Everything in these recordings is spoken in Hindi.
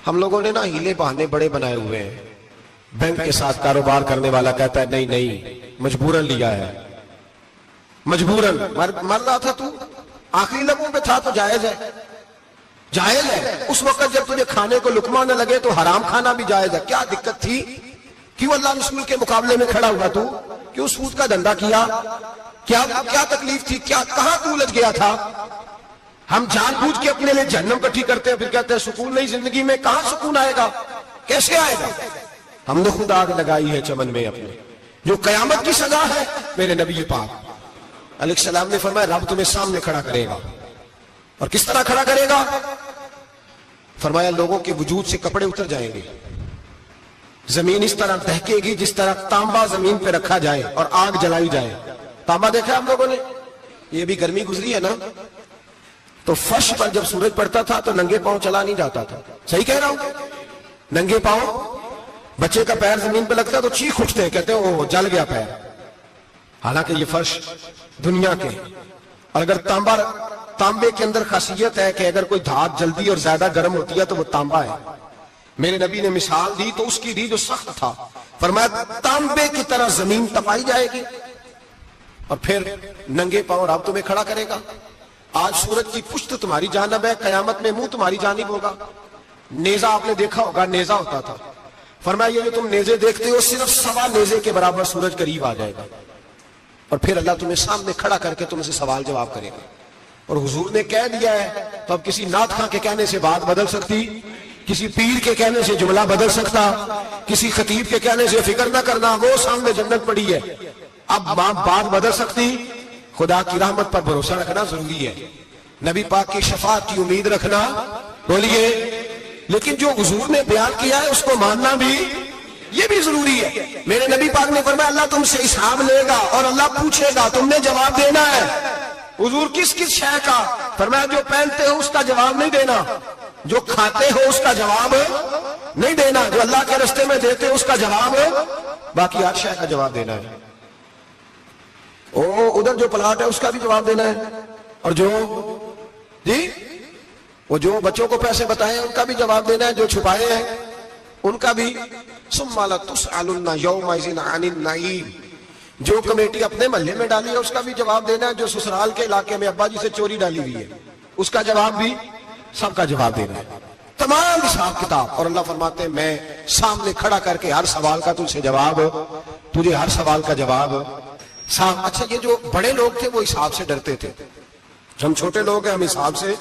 हम लोगों ने ना हीले बहाने बड़े बनाए हुए हैं। बैंक के साथ कारोबार करने वाला कहता है नहीं नहीं मजबूरन लिया है, मजबूरन मर रहा था तू, आखिरी लम्हों पे था तो जायज है, जायज है। उस वक्त जब तुझे खाने को लुकमा न लगे तो हराम खाना भी जायज है। क्या दिक्कत थी? क्यों अल्लाह रसूल के मुकाबले में खड़ा हुआ तू? क्यों सूद का धंधा किया? क्या क्या तकलीफ थी? क्या कहां तू उलझ गया था? हम जानबूझ के अपने लिए जहन्नम इकट्ठी करते हैं, फिर कहते हैं सुकून नहीं जिंदगी में। कहां सुकून आएगा? कैसे आएगा? हमने खुद आग लगाई है चमन में अपने, जो कयामत की सजा है। मेरे नबी पाक अलैहिस्सलाम ने फरमाया रब तुम्हें सामने खड़ा करेगा। और किस तरह खड़ा करेगा? फरमाया लोगों के वजूद से कपड़े उतर जाएंगे, जमीन इस तरह दहकेगी जिस तरह तांबा जमीन पे रखा जाए और आग जलाई जाए। तांबा देखा हम लोगों ने? ये भी गर्मी गुजरी है ना, तो फर्श पर जब सूरज पड़ता था तो नंगे पांव चला नहीं जाता था। सही कह रहा हूं? नंगे पांव, बच्चे का पैर जमीन पे लगता तो चीख उठते हैं, कहते हैं ओ जल गया पैर। हालांकि ये फर्श दुनिया के, और अगर तांबे के अंदर खासियत है कि अगर कोई धात जल्दी और ज्यादा गर्म होती है तो वो तांबा है। मेरे नबी ने मिसाल दी तो उसकी दी जो सख्त था। फरमाया तांबे की तरह जमीन तपाई जाएगी और फिर नंगे पांव रब तुम्हें खड़ा करेगा। आज सूरज की पुश्त तुम्हारी जानब है, कयामत में मुंह तुम्हारी जानिब होगा। नेजा आपने देखा होगा, नेजा होता था। फरमाया ये जो तुम नेजे देखते हो सिर्फ सवा नेजे के बराबर सूरज करीब आ जाएगा और फिर अल्लाह तुम्हें सामने खड़ा करके तुमसे सवाल जवाब करेगा। और हुजूर ने कह दिया है तो अब किसी नात खां के कहने से बात बदल सकती, किसी पीर के कहने से जुमला बदल सकता, किसी खतीब के कहने से फिक्र ना करना वो सामने जन्नत पड़ी है, अब बात बदल सकती। खुदा की रहमत पर भरोसा रखना जरूरी है, नबी पाक की शफाअत की उम्मीद रखना। बोलिए, लेकिन जो हुजूर ने बयान किया है उसको मानना भी ये भी जरूरी है। मेरे नबी पाक ने फरमाया अल्लाह तुमसे हिसाब लेगा और अल्लाह पूछेगा, तुमने जवाब देना है। हुजूर किस किस शय का? फरमाया जो पहनते हो उसका जवाब नहीं देना, जो खाते हो उसका जवाब नहीं देना, जो अल्लाह के रास्ते में देते हो उसका जवाब, बाकी हर शय का जवाब देना है। ओ उधर जो प्लाट है उसका भी जवाब देना है, और जो जी वो जो बच्चों को पैसे बताए उनका भी जवाब देना है, जो छुपाए हैं उनका भी। सुम्मा लतुसअलुन्ना यौमइज़िन अनिन नईम, जो कमेटी अपने महल्ले में डाली है उसका भी जवाब देना है, जो ससुराल के इलाके में अब्बा जी से चोरी डाली हुई है उसका जवाब भी, सबका जवाब देना है, तमाम हिसाब किताब। और अल्लाह फरमाते हैं मैं सामने खड़ा करके हर सवाल का तुझसे जवाब, तुझे हर सवाल का जवाब। अच्छा ये जो बड़े लोग थे वो हिसाब से डरते थे, हम छोटे लोग हैं हम हिसाब से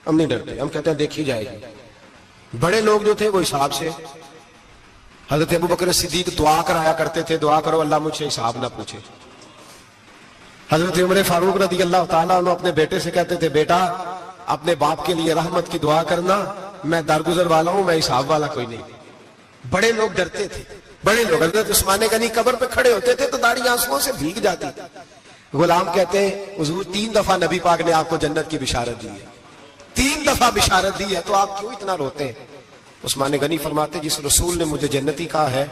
हम नहीं डरते, हम कहते हैं देखी जाएगी। बड़े लोग जो थे वो हिसाब से, हजरत अबू बकर सिद्दीक दुआ कराया करते थे, दुआ करो अल्लाह मुझसे हिसाब ना पूछे। हजरत उमर फारूक रज़ी अल्लाह ताला अन्हु अपने बेटे से कहते थे बेटा अपने बाप के लिए रहमत की दुआ करना, मैं दरगुजर वाला हूं, मैं हिसाब वाला कोई नहीं। बड़े लोग डरते थे, बड़े लोग। हजरत उस्मान गनी कब्र पे खड़े होते थे तो दाढ़ी आंसुओं से भीग जाती। गुलाम कहते हैं हुजूर 3 दफा नबी पाक ने आपको जन्नत की बिशारत दी है, 3 दफा बिशारत दी है, तो आप क्यों इतना रोते हैं? उस्मान गनी फरमाते जिस रसूल ने मुझे जन्नती कहा है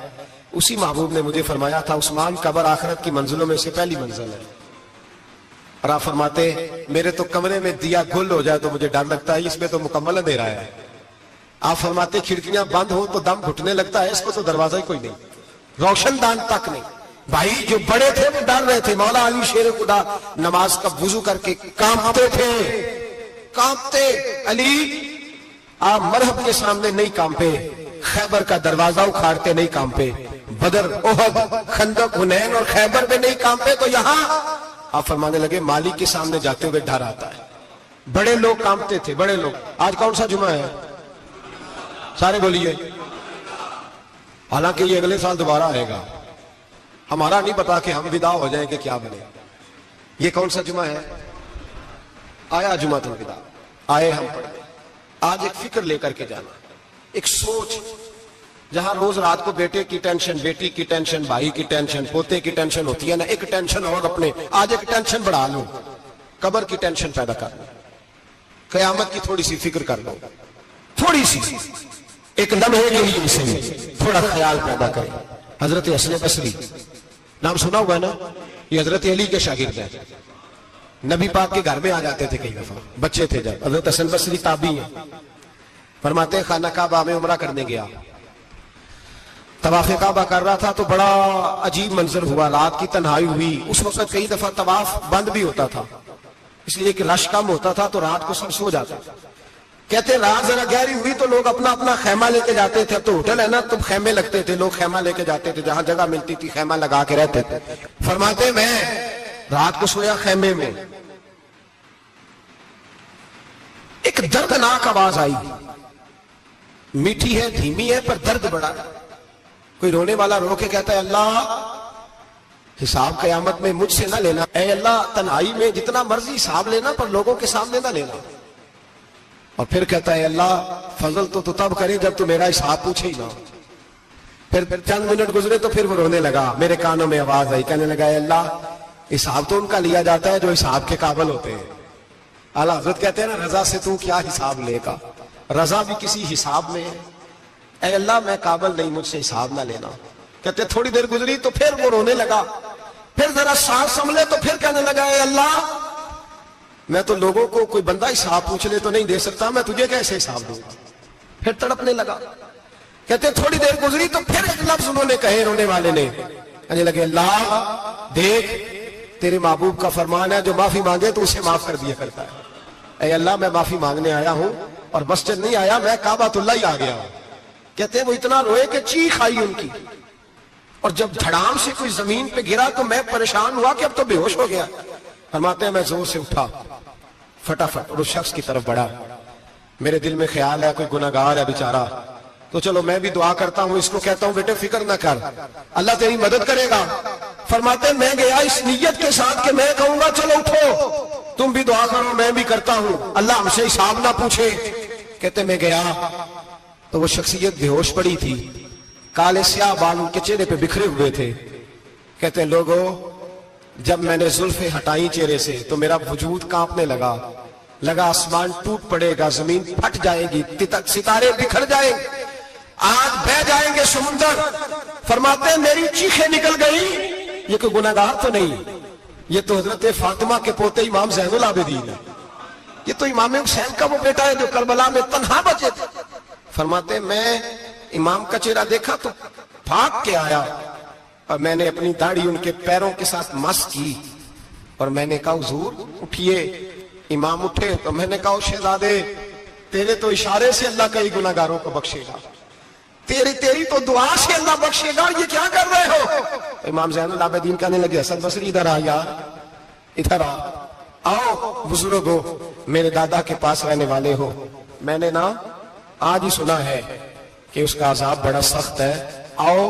उसी महबूब ने मुझे फरमाया था उस्मान कब्र आखिरत की मंजिलों में से पहली मंजिल है। और आप फरमाते मेरे तो कमरे में दिया गुल हो जाए तो मुझे डर लगता है, इसमें तो मुकम्मल अंधेरा है। आप फरमाते खिड़कियां बंद हो तो दम घुटने लगता है, इसको तो दरवाजा ही कोई नहीं, रोशनदान तक नहीं। भाई जो बड़े थे वो डर रहे थे। मौला अली शेर खुदा नमाज का वुजू करके कांपते थे, कांपते। अली आप मरहब के सामने नहीं कांपे, खैबर का दरवाजा उखाड़ते नहीं कांपे, बदर ओहद खंदक हुनैन और खैबर में नहीं कांपे, तो यहां आप फरमाने लगे मालिक के सामने जाते हुए डर आता है। बड़े लोग कांपते थे, बड़े लोग। आज कौन सा जुमा है? सारे बोलिए। हालांकि ये अगले साल दोबारा आएगा, हमारा नहीं पता कि हम विदा हो जाए कि क्या बने। ये कौन सा जुमा है? आया जुमातुल विदा, आए हम पढ़े। आज एक फिक्र लेकर के जाना, एक सोच, जहां रोज रात को बेटे की टेंशन, बेटी की टेंशन, भाई की टेंशन, पोते की टेंशन होती है ना, एक टेंशन और अपने, आज एक टेंशन बढ़ा लो, कब्र की टेंशन पैदा कर लो, कयामत की थोड़ी सी फिक्र कर लो, थोड़ी सी, एक लम्हे के लिए इसे थोड़ा ख्याल पैदा करें। हजरत हसन बसरी नाम सुना हुआ है ना, ये हजरत अली के शागिर्द है, नबी पाक के घर में आ जाते थे कई दफा, बच्चे थे जब। हजरत हसन बसरी ताबी है, फरमाते खाना काबा में उमरा करने गया, तवाफ़े काबा कर रहा था तो बड़ा अजीब मंजर हुआ, रात की तन्हाई हुई। उस वक्त कई दफा तवाफ बंद भी होता था, इसलिए कि रश कम होता था तो रात को सब सो जाते। कहते रात जरा गहरी हुई तो लोग अपना अपना खेमा लेके जाते थे। अब तो होटल है ना, तो खेमे लगते थे, लोग खेमा लेके जाते थे, जहां जगह मिलती थी खेमा लगा के रहते थे। फरमाते मैं रात को सोया खेमे में, एक दर्दनाक आवाज आई, मीठी है धीमी है पर दर्द बड़ा है। कोई रोने वाला रो के कहता है अल्लाह हिसाब कयामत में मुझसे ना लेना, ऐ अल्लाह तन्हाई में जितना मर्जी हिसाब लेना पर लोगों के सामने ना लेना। और फिर कहता है अल्लाह फजल तो तू तब करे जब तू मेरा हिसाब पूछे ही ना। फिर चंद मिनट गुजरे तो फिर वो रोने लगा, मेरे कानों में आवाज आई, कहने लगा अल्लाह हिसाब तो उनका लिया जाता है जो हिसाब के काबिल होते हैं। आला हज़रत कहते हैं ना रजा से तू क्या हिसाब लेगा, रजा भी किसी हिसाब में है। ऐ अल्लाह मैं काबिल नहीं, मुझसे हिसाब ना लेना। कहते थोड़ी देर गुजरी तो फिर वो रोने लगा, फिर जरा सांस संभले तो फिर कहने लगा ऐ अल्लाह मैं तो लोगों को कोई बंदा हिसाब पूछ ले तो नहीं दे सकता, मैं तुझे कैसे हिसाब दूंगा। फिर तड़पने लगा। कहते थोड़ी देर गुजरी तो फिर एक लफ्ज उन्होंने कहे, रोने वाले ने, कहने लगे अल्लाह देख तेरे महबूब का फरमान है जो माफी मांगे तो उसे माफ कर दिया करता है। ऐ अल्लाह मैं माफी मांगने आया हूं और मस्जिद नहीं आया, मैं काबातुल्लाह ही आ गया हूं। कहते वो इतना रोए कि चीख आई उनकी, और जब धड़ाम से कोई जमीन पे गिरा तो मैं परेशान हुआ कि अब तो बेहोश हो गया। फरमाते हैं मैं जोर से उठा, फटाफट और उस शख्स की तरफ बढ़ा। मेरे दिल में ख्याल है कोई गुनाहगार है बेचारा, तो चलो मैं भी दुआ करता हूं, इसको कहता हूं बेटे फिक्र ना कर, अल्लाह तेरी मदद करेगा। फरमाते मैं गया इस नीयत के साथ कि मैं कहूंगा चलो उठो तुम भी दुआ करो, मैं भी करता हूं, अल्लाह हमसे हिसाब ना पूछे। कहते मैं गया तो वो शख्सियत बेहोश पड़ी थी, काले स्याह बाल उनके चेहरे पे बिखरे हुए थे। कहते लोगों जब मैंने जुल्फे हटाई चेहरे से तो मेरा वजूद कांपने लगा, लगा आसमान टूट पड़ेगा, जमीन फट जाएगी, सितारे बिखर जाएंगे, आज बह जाएंगे समुंदर। फरमाते मेरी चीखें निकल गई, ये कोई गुनाहगार तो नहीं, ये तो हजरत फातिमा के पोते इमाम ज़ैनुल आबिदीन है, ये तो इमाम हुसैन का वो बेटा है जो करबला में तन्हा बचे थे। फरमाते मैं इमाम का चेहरा देखा तो भाग के आया और मैंने अपनी दाढ़ी उनके पैरों के साथ मस की और मैंने कहा हुजूर उठिए। इमाम उठे तो मैंने कहा शहजादे तेरे तो इशारे से अल्लाह कई गुनाहगारों को बख्शेगा, तेरी तो दुआ से अल्लाह बख्शेगा, ये क्या कर रहे हो। इमाम ज़ैनुल आबिदीन कहने लगे हसन बसरी इधर आ यार, इधर आओ बुजुर्गो, मेरे दादा के पास रहने वाले हो, मैंने ना आज ही सुना है कि उसका अजाब बड़ा सख्त है, आओ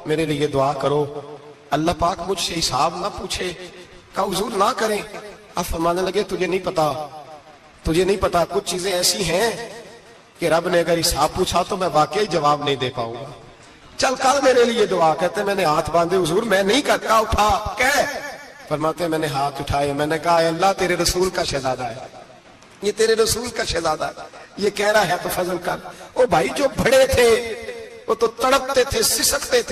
मेरे लिए दुआ करो, अल्लाह पाक मुझसे हिसाब ना पूछे। कहा हुजूर ना करें। अब फरमाने लगे तुझे नहीं पता कुछ चीजें ऐसी हैं कि रब ने अगर हिसाब पूछा तो मैं वाकई जवाब नहीं दे पाऊंगा, चल कल मेरे लिए दुआ। कहते मैंने हाथ बांधे, हुजूर मैं नहीं करता, उठा कह। फरमाते मैंने हाथ उठाए, मैंने कहा अल्लाह तेरे रसूल का शहजादा है, ये तेरे रसूल का शहजादा है, ये कह रहा है तो फजल कर। ओ भाई जो बड़े थे वो तो तड़पते थे, सिसकते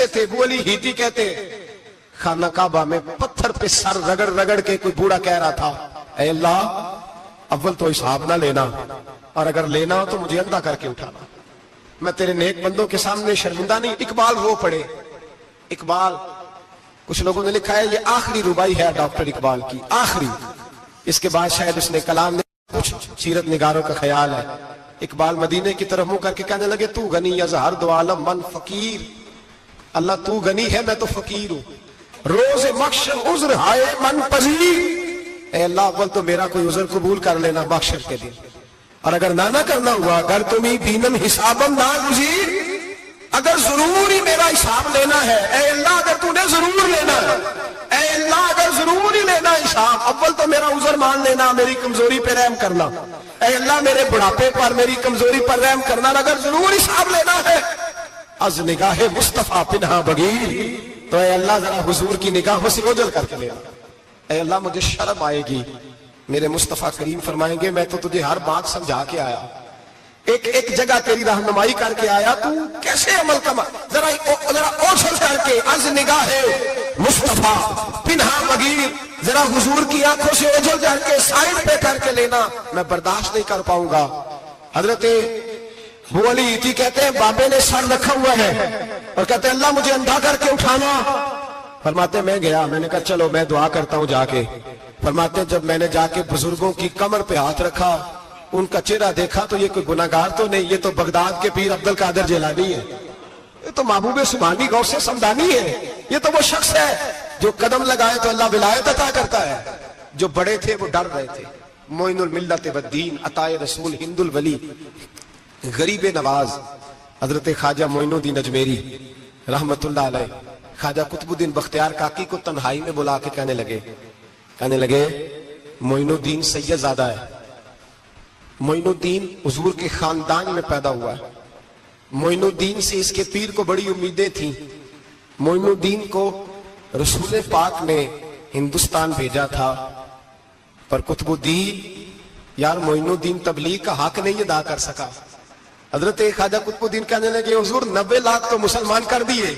थे। वो अली हीती कहते खाना काबा में पत्थर पे सर रगड़ रगड़ के कोई बूढ़ा कह रहा था ऐ अल्लाह अव्वल तो हिसाब ना लेना, और अगर लेना हो तो मुझे अंधा करके उठाना, मैं तेरे नेक बंदों के सामने शर्मिंदा नहीं। इकबाल रो पड़े। इकबाल कुछ लोगों ने लिखा है ये आखिरी रुबाई है डॉक्टर इकबाल की, आखिरी, इसके बाद शायद उसने कलाम ने कुछ सीरत निगारों का ख्याल है। इकबाल मदीने की तरफ मुंह करके कहने लगे तू गनी अजहर दो आलम मन फकीर, अल्लाह तू गनी है मैं तो फकीर हूं, रोज मख्शर उज्र हाय मन पजीर। ए अल्लाह अव्वल तो मेरा कोई उज्र कबूल कर लेना मख्शर के दिन, और अगर ना करना हुआ, अगर तुम्हें दीनन हिसाबम ना गुजीर, अगर जरूर ही मेरा हिसाब लेना है, ए अल्लाह अगर तूने जरूर लेना है, ए अल्लाह अगर जरूर ही लेना हिसाब, अव्वल तो मेरा उज्र मान लेना, मेरी कमजोरी पे रहम करना, ए अल्लाह मेरे बुढ़ापे पर मेरी कमजोरी पर रहम करना, अगर जरूर हिसाब लेना है अज निगाहे मुस्तफा पिन्हा बगीर, तो ए अल्लाह जरा हुजूर की निगाहों से ओझल करके लेना। ए अल्लाह मुझे शर्म आएगी, मेरे मुस्तफा करीम फरमाएंगे मैं तो तुझे हर बात समझा के आया, एक जगह तेरी रहनुमाई करके आया, तू कैसे अमल कमा, जरा ओझल करके अज निगाहे मुस्तफा पिन्हा बगीर, जरा हुजूर की आंखों से ओझल करके साइड पे करके लेना, मैं बर्दाश्त नहीं कर पाऊंगा। हजरत वो अली थी, कहते हैं बाबे ने सर रखा हुआ है और कहते हैं अल्लाह मुझे अंधा करके उठाना। फरमाते मैं गया, मैंने कहा चलो मैं दुआ करता हूं जाके। फरमाते जब मैंने जाके बुजुर्गों की कमर पे हाथ रखा, उनका चेहरा देखा तो ये कोई गुनाहगार तो नहीं, ये तो बगदाद के पीर अब्दुल कादिर जिलानी है, ये तो महबूब सुभानी गौसे समदानी है, ये तो वो शख्स है जो कदम लगाए तो अल्लाह विलायत अता करता है। जो बड़े थे वो डर रहे थे। मोइनुल मिल्लत वद्दीन अताए रसूल हिंदुल वली गरीब नवाज हजरत ख्वाजा मोइनुद्दीन अजमेरी रहमतुल्लाह अलैह, ख्वाजा कुतुबुद्दीन बख्तियार काकी को तन्हाई में बुला के कहने लगे मोइनुद्दीन सैयदजादा है, मोइनुद्दीन हुजूर के खानदान में पैदा हुआ है, मोइनुद्दीन से इसके पीर को बड़ी उम्मीदें थी, मोइनुद्दीन को रसूल पाक ने हिंदुस्तान भेजा था, पर कुतुबुद्दीन यार मोइनुद्दीन तबलीग का हक नहीं अदा कर सका। हजरत ख्वाजा कुतुबुद्दीन कहने लगे हुजूर 90 लाख तो मुसलमान कर दिए,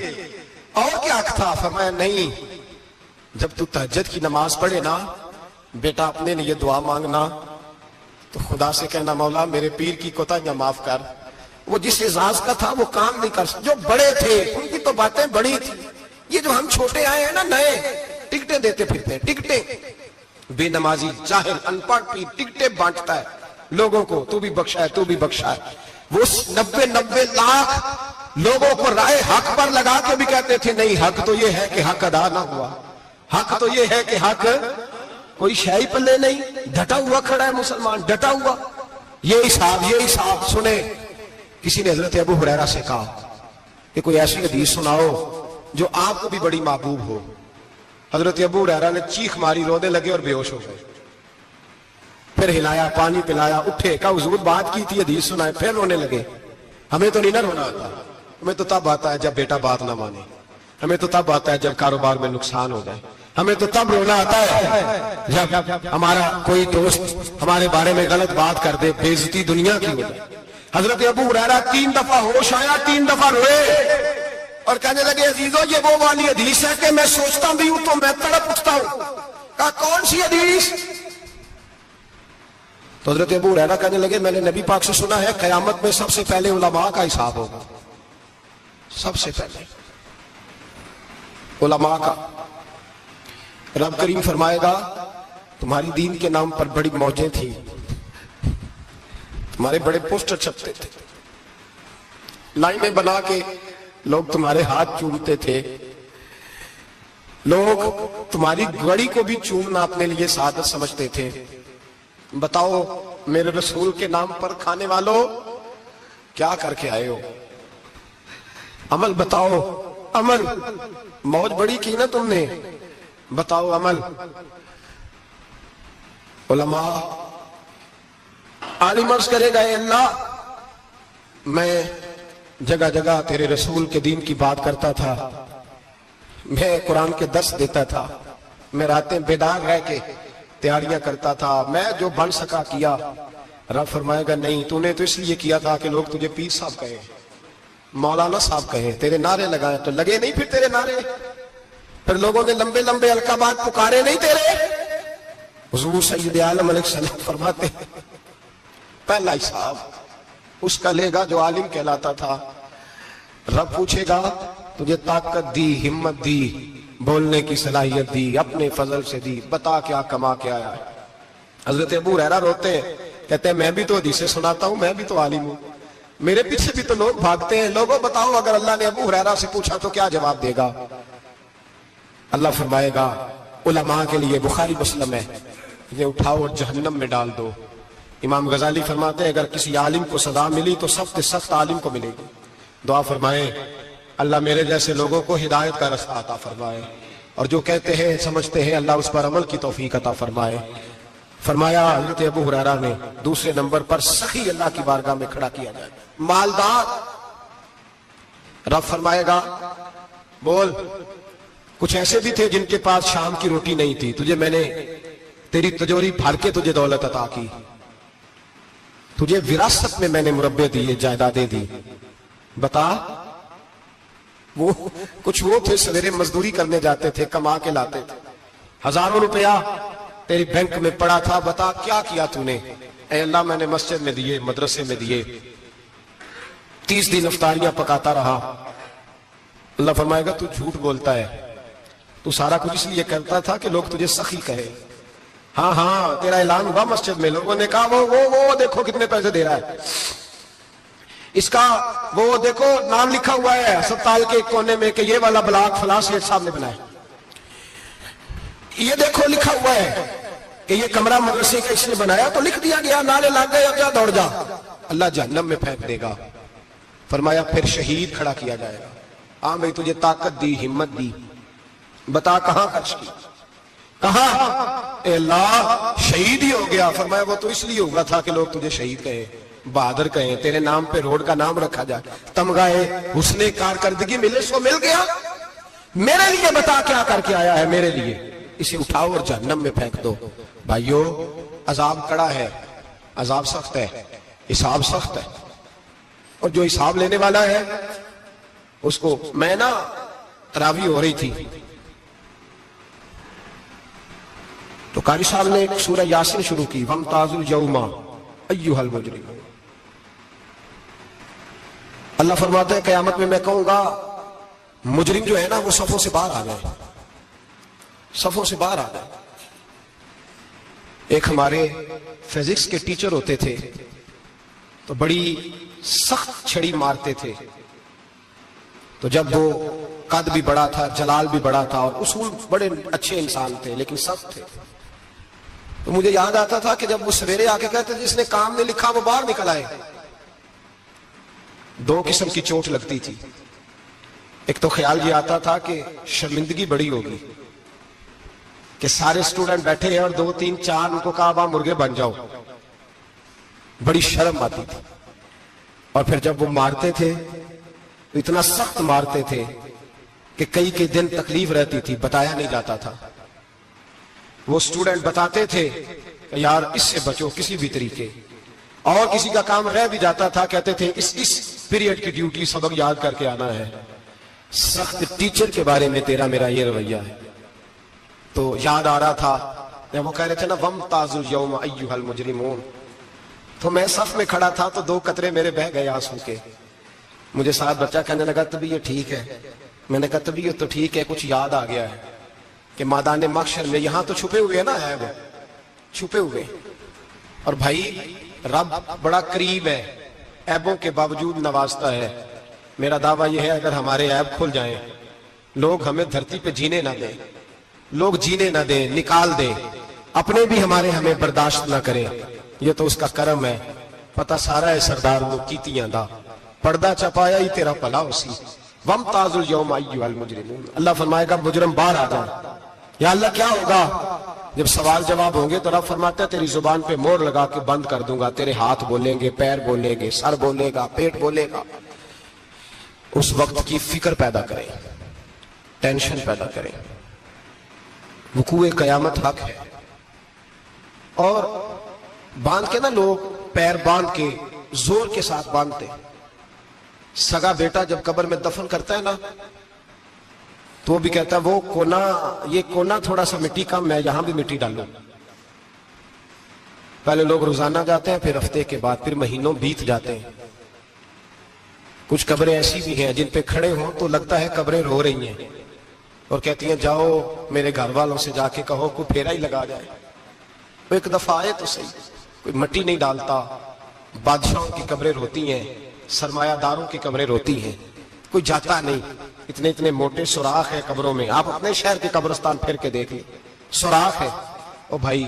और क्या हक था? फरमाया नहीं, जब तू तहज्जुद की नमाज पढ़े ना बेटा, अपने लिए दुआ मांगना तो खुदा से कहना मौला मेरे पीर की कोताहियां माफ कर। वो जिस एजाज का था वो काम नहीं कर सकते, जो बड़े थे उनकी तो बातें बड़ी थी, ये जो हम छोटे आए हैं ना नए, टिकटें देते फिरते हैं, टिकटें, बेनमाजी जाहिल अनपढ़ पीर टिकटें बांटता है लोगों को, तू भी बख्शा है तू भी बख्शा है। वो 90 लाख लोगों को राय हक पर लगा के भी कहते थे नहीं, हक तो ये है कि हक अदा ना हुआ, हक तो ये है कि हक कोई शाही पल्ले नहीं, डटा हुआ खड़ा है मुसलमान, डटा हुआ। ये हिसाब सुने। किसी ने हजरत अबू हुरैरा से कहा कि कोई ऐसी हदीस सुनाओ जो आपको भी बड़ी महबूब हो। हजरत अबू हुरैरा ने चीख मारी, रोने लगे और बेहोश हो गए। फिर हिलाया, पानी पिलाया, उठे, कहा हुजूर बात की थी, हदीस सुनाए, फिर रोने लगे। हमें तो नहीं ना रोना आता, हमें तो तब आता है जब बेटा बात ना माने, हमें तो तब आता है जब कारोबार में नुकसान हो जाए, हमें तो तब रोना आता है जब हमारा कोई दोस्त हमारे बारे में गलत बात कर दे, बेइज्जती दुनिया की हो जाए। हजरत अबू हुरैरा 3 दफा होश आया, 3 दफा रोए और कहने लगे अजीजों ये वो वाली हदीस है कि मैं सोचता भी हूं तो मैं तड़प उठता हूं। कहा कौन सी हदीस? तो हजरत अबू हुरैरा कहने लगे मैंने नबी पाक से सुना है कयामत में सबसे पहले उलमा का हिसाब होगा, सबसे पहले उलमा का। रब करीम फरमाएगा तुम्हारी दीन के नाम पर बड़ी मौजें थी, तुम्हारे बड़े पोस्टर छपते थे, लाइनें बना के लोग तुम्हारे हाथ चूमते थे, लोग तुम्हारी घड़ी को भी चूमना अपने लिए सादत समझते थे। बताओ मेरे रसूल के नाम पर खाने वालों क्या करके आए हो? अमल बताओ, अमल। मौज बड़ी की ना तुमने, बताओ अमल। उलमा आलिम अर्ज करेगा अल्लाह मैं जगह जगह तेरे रसूल के दीन की बात करता था, मैं कुरान के दर्स देता था, मैं रातें बेदार रह के तैयारियां करता था, मैं जो बन सका किया। रब फरमाएगा नहीं, तूने तो इसलिए किया था कि लोग तुझे पीर साहब कहे, मौलाना साहब कहे, तेरे नारे लगाए तो लगे नहीं फिर तेरे नारे, फिर लोगों ने लंबे लंबे अलकाबात पुकारे नहीं तेरे। हुजूर सैयद आलम अलैहिस्सलाम फरमाते पहला हिसाब उसका लेगा जो आलिम कहलाता था। रब पूछेगा तुझे ताकत दी, हिम्मत दी, बोलने की सलाहियत दी, अपने फजल से दी, बता क्या कमा के आया। हजरत अबू हुरैरा रोते हैं, कहते हैं मैं भी तो हदीसें सुनाता हूं, मैं भी तो आलिम हूं, मेरे पीछे भी तो लोग भागते हैं। लोगों बताओ अगर अल्लाह ने अबू हुरैरा से पूछा तो क्या जवाब देगा? अल्लाह फरमाएगा उलमा के लिए बुखारी मुस्लिम है, इन्हें उठाओ और जहन्नम में डाल दो। इमाम गजाली फरमाते हैं अगर किसी आलिम को सजा मिली तो सख्त सख्त आलिम को मिलेगी। दुआ फरमाए अल्लाह मेरे जैसे लोगों को हिदायत का रास्ता अता फरमाए, और जो कहते हैं समझते हैं अल्लाह उस पर अमल की तौफीक अता फरमाए। फरमाया हज़रत अबू हुरैरा ने दूसरे नंबर पर सखी अल्लाह की बारगाह में खड़ा किया जाए, मालदार। रब फरमाएगा बोल कुछ ऐसे भी थे जिनके पास शाम की रोटी नहीं थी, तुझे मैंने तेरी तिजोरी भर के तुझे दौलत अता की, तुझे विरासत में मैंने मुरब्बे दिए, जायदादें दी। बता वो कुछ वो थे सवेरे मजदूरी करने जाते थे, कमा के लाते थे, हजारों रुपया तेरी बैंक में पड़ा था, बता क्या किया तूने? ऐ अल्लाह मैंने मस्जिद में दिए, मदरसे में दिए, 30 दिन इफ्तारियां पकाता रहा। अल्लाह फरमाएगा तू झूठ बोलता है, तू सारा कुछ इसलिए करता था कि लोग तुझे सखी कहे। हाँ हाँ तेरा ऐलान हुआ मस्जिद में, लोगों ने कहा वो देखो कितने पैसे दे रहा है, इसका वो देखो नाम लिखा हुआ है अस्पताल के कोने में कि ये वाला ब्लॉक फलां सेठ साहब ने बनाया, ये देखो लिखा हुआ है कि ये कमरा मदरसे का इसने बनाया, तो लिख दिया गया, नाले लग गए, अब जा दौड़ जा। अल्लाह जहन्नम में फेंक देगा। फरमाया फिर शहीद खड़ा किया जाएगा। हाँ भाई तुझे ताकत दी, हिम्मत दी, बता कहां खर्च की, कहा? अल्लाह शहीद ही हो गया। फरमाया वो तो इसलिए हुआ था कि लोग तुझे शहीद कहे, बहादुर कहे, तेरे नाम पे रोड का नाम रखा जाए, तमगाए हुस्ने कारकर्दगी मिले, सो मिल गया। मेरे लिए बता क्या करके आया है, मेरे लिए, इसे उठाओ और जहन्नम में फेंक दो। भाइयों अजाब कड़ा है, अजाब सख्त है, हिसाब सख्त है, और जो हिसाब लेने वाला है उसको, मैं ना तरावी हो रही थी तो कारी साहब ने एक सूरह यासीन शुरू की, वमताजुल यौमा अय्युहल मुजरिमून। अल्लाह फरमाते हैं कयामत में मैं कहूंगा मुजरिम जो है ना वो सफों से बाहर आ जाए, सफों से बाहर आ जाए। एक हमारे फिजिक्स के टीचर होते थे तो बड़ी सख्त छड़ी मारते थे, तो जब वो कद भी बड़ा था, जलाल भी बड़ा था और उसूल बड़े अच्छे इंसान थे लेकिन सख्त थे, तो मुझे याद आता था कि जब वो सवेरे आके कहते जिसने काम नहीं लिखा वो बाहर निकल आए। दो किस्म की चोट लगती थी, एक तो ख्याल ये आता था कि शर्मिंदगी बड़ी होगी कि सारे स्टूडेंट बैठे हैं और 2 3 4 उनको कहा वहां मुर्गे बन जाओ, बड़ी शर्म आती थी। और फिर जब वो मारते थे तो इतना सख्त मारते थे कि कई दिन तकलीफ रहती थी, बताया नहीं जाता था। वो स्टूडेंट बताते थे कि यार इससे बचो किसी भी तरीके, और किसी का काम रह भी जाता था, कहते थे इस पीरियड की ड्यूटी सबक याद करके आना है। सख्त टीचर के बारे में तेरा मेरा ये रवैया है। तो याद आ रहा था जब वो कह रहे थे ना वमताजुल यौमा अय्युहल मुजरिमून, तो मैं सफ में खड़ा था तो 2 कतरे मेरे बह गए आंसू के। मुझे साथ बच्चा कहने लगा तबीयत ठीक है, मैंने कहा तबीयत तो ठीक है, कुछ याद आ गया है कि मैदान महशर में यहां तो छुपे हुए ना है, वो छुपे हुए। और भाई रब बड़ा करीब है, ऐबों के बावजूद नवाजता है। मेरा दावा यह है अगर हमारे ऐब खुल जाएं, लोग हमें धरती पे जीने ना दें, लोग जीने ना दें, निकाल दें, अपने भी हमें बर्दाश्त ना करें, ये तो उसका करम है। पता सारा है सरदार वो कीतियां दा, पर्दा छपाया ही तेरा भला उसी। वमताजुल यौमा अय्युहल मुजरिमून। अल्लाह फरमाएगा मुजरिम बाहर आ जाओ। या अल्लाह क्या होगा जब सवाल जवाब होंगे तो रब फरमाता है तेरी जुबान पे मोहर लगा के बंद कर दूंगा, तेरे हाथ बोलेंगे, पैर बोलेंगे, सर बोलेगा, पेट बोलेगा। उस वक्त की फिक्र पैदा करें, टेंशन पैदा करें। वकूए कयामत हक है। और बांध के ना लोग पैर बांध के जोर के साथ बांधते। सगा बेटा जब कब्र में दफन करता है ना तो भी कहता है वो कोना, ये कोना थोड़ा सा मिट्टी कम है, यहां भी मिट्टी डालो। पहले लोग रोजाना जाते हैं, फिर हफ्ते के बाद, फिर महीनों बीत जाते हैं। कुछ कब्रें ऐसी भी हैं जिन पे खड़े हों तो लगता है कब्रें रो रही हैं और कहती हैं जाओ मेरे घर वालों से जाके कहो कोई फेरा ही लगा जाए। तो एक दफा आए तो सही, कोई मिट्टी नहीं डालता। बादशाहों की कब्रें रोती हैं, सरमायादारों की कब्रें रोती हैं, कोई जाता नहीं। इतने इतने मोटे सुराख है कब्रों में, आप अपने शहर के कब्रिस्तान फिर के देख लें, सुराख है। ओ भाई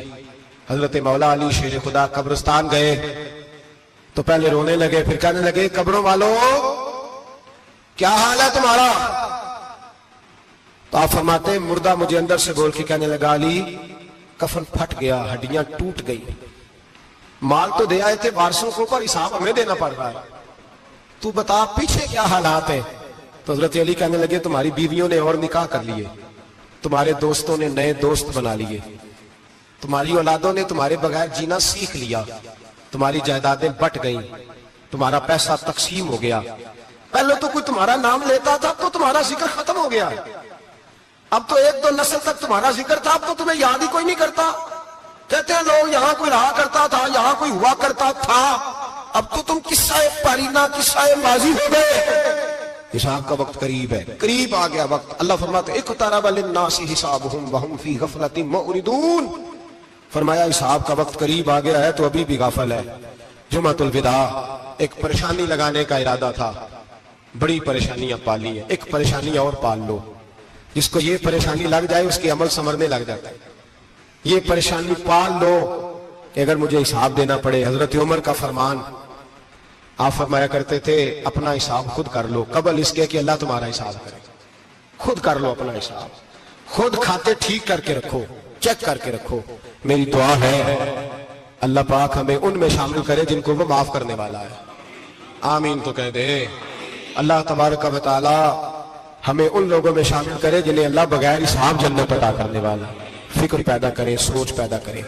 हजरत मौला अली शेर खुदा कब्रिस्तान गए तो पहले रोने लगे, फिर कहने लगे कब्रों वालों क्या हाल है तुम्हारा? तो आप फरमाते मुर्दा मुझे अंदर से बोल के कहने लगा अली कफन फट गया, हड्डियां टूट गई, माल तो दे आए थे वारसों को पर हिसाब हमें देना पड़ रहा है, तू बता पीछे क्या हालात है? तो हजरत अली कहने लगे तुम्हारी बीवियों ने और निकाह कर लिए, तुम्हारे दोस्तों ने नए दोस्त बना लिए, तुम्हारी औलादों ने तुम्हारे बगैर जीना सीख लिया, तुम्हारी जायदादें बट गई, तुम्हारा पैसा तकसीम हो गया। पहले तो कोई तुम्हारा नाम लेता था तो तुम्हारा जिक्र खत्म हो गया, अब तो 1-2 नस्ल तक तुम्हारा जिक्र था, अब तो तुम्हें याद ही कोई नहीं करता। कहते हैं लोग यहां कोई रहा करता था, यहां कोई हुआ करता था, अब तो तुम किस्सा पारीना किस्सा माजी हो गए। हिसाब का वक्त करीब है, करीब आ गया वक्त। अल्लाह फरमाते इक़्तरब लिन्नासी हिसाबुहुम वहुम फी गफलतिन मुरिदून। फरमाया हिसाब का वक्त करीब आ गया है तो अभी भी गाफल है। जुमातुल विदा, एक परेशानी लगाने का इरादा था, बड़ी परेशानियां पाली है, एक परेशानी और पाल लो। जिसको ये परेशानी लग जाए उसके अमल समरने लग जाता है। ये परेशानी पाल लो कि अगर मुझे हिसाब देना पड़े। हजरत उमर का फरमान, आप फरमाया करते थे अपना हिसाब खुद कर लो, कबल इसके कि अल्लाह तुम्हारा हिसाब करे। खुद कर लो अपना हिसाब, खुद खाते ठीक करके रखो, चेक करके रखो। मेरी दुआ है अल्लाह पाक हमें उनमें शामिल करे जिनको वो माफ करने वाला है। आमीन तो कह दे। अल्लाह तबारक व तआला हमें उन लोगों में शामिल करे जिन्हें अल्लाह बगैर हिसाब जन्नत अता करने वाला। फिक्र पैदा करे, सोच पैदा करे।